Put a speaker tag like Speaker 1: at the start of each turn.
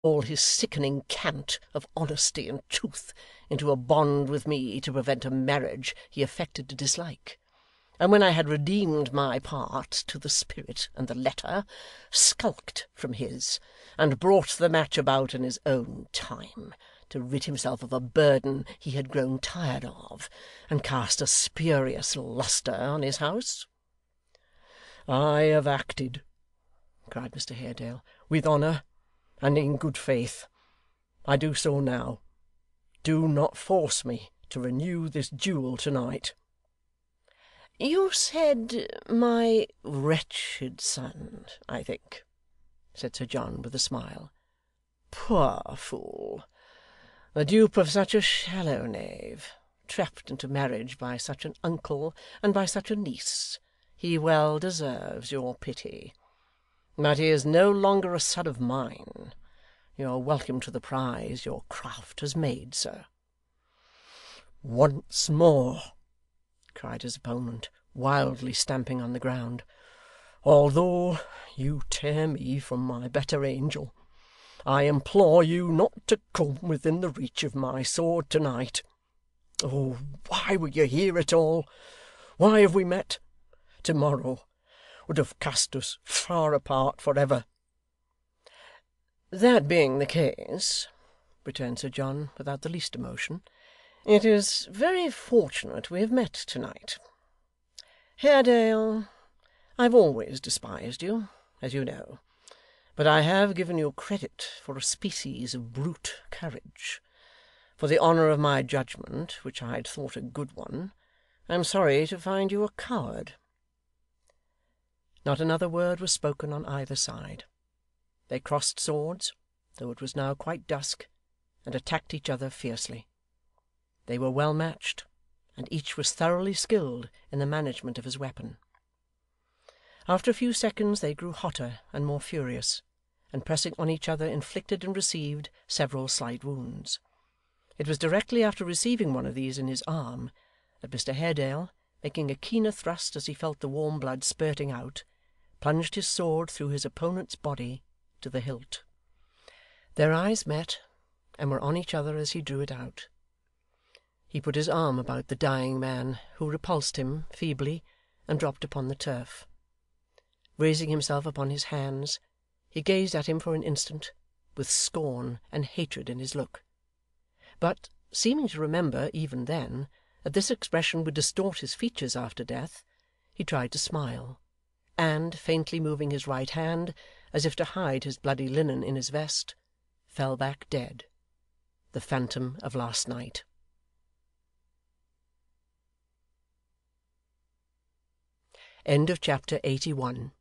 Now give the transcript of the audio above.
Speaker 1: all his sickening cant of honesty and truth into a bond with me to prevent a marriage he affected to dislike, and when I had redeemed my part to the spirit and the letter, skulked from his, and brought the match about in his own time, to rid himself of a burden he had grown tired of, and cast a spurious lustre on his house? I have acted,' cried Mr Haredale, 'with honour and in good faith. I do so now. Do not force me to renew this duel to night.' 'You said my wretched son, I think,' said Sir John, with a smile. 'Poor fool! The dupe of such a shallow knave, trapped into marriage by such an uncle and by such a niece. He well deserves your pity. But he is no longer a son of mine. You are welcome to the prize your craft has made, sir.' 'Once more,' cried his opponent, wildly stamping on the ground, 'although you tear me from my better angel, I implore you not to come within the reach of my sword to night. Oh, why were you here at all? Why have we met? To-morrow would have cast us far apart for ever.' 'That being the case,' returned Sir John, without the least emotion, 'it is very fortunate we have met to-night. Haredale, I have always despised you, as you know, but I have given you credit for a species of brute courage. For the honour of my judgment, which I had thought a good one, I am sorry to find you a coward.' Not another word was spoken on either side. They crossed swords, though it was now quite dusk, and attacked each other fiercely. They were well matched, and each was thoroughly skilled in the management of his weapon. After a few seconds they grew hotter and more furious, and pressing on each other inflicted and received several slight wounds. It was directly after receiving one of these in his arm, that Mr Haredale, making a keener thrust as he felt the warm blood spurting out, plunged his sword through his opponent's body to the hilt. Their eyes met, and were on each other as he drew it out. He put his arm about the dying man, who repulsed him feebly, and dropped upon the turf. Raising himself upon his hands, he gazed at him for an instant, with scorn and hatred in his look. But, seeming to remember, even then, that this expression would distort his features after death, he tried to smile, and, faintly moving his right hand, as if to hide his bloody linen in his vest, fell back dead, the phantom of last night. End of chapter 81.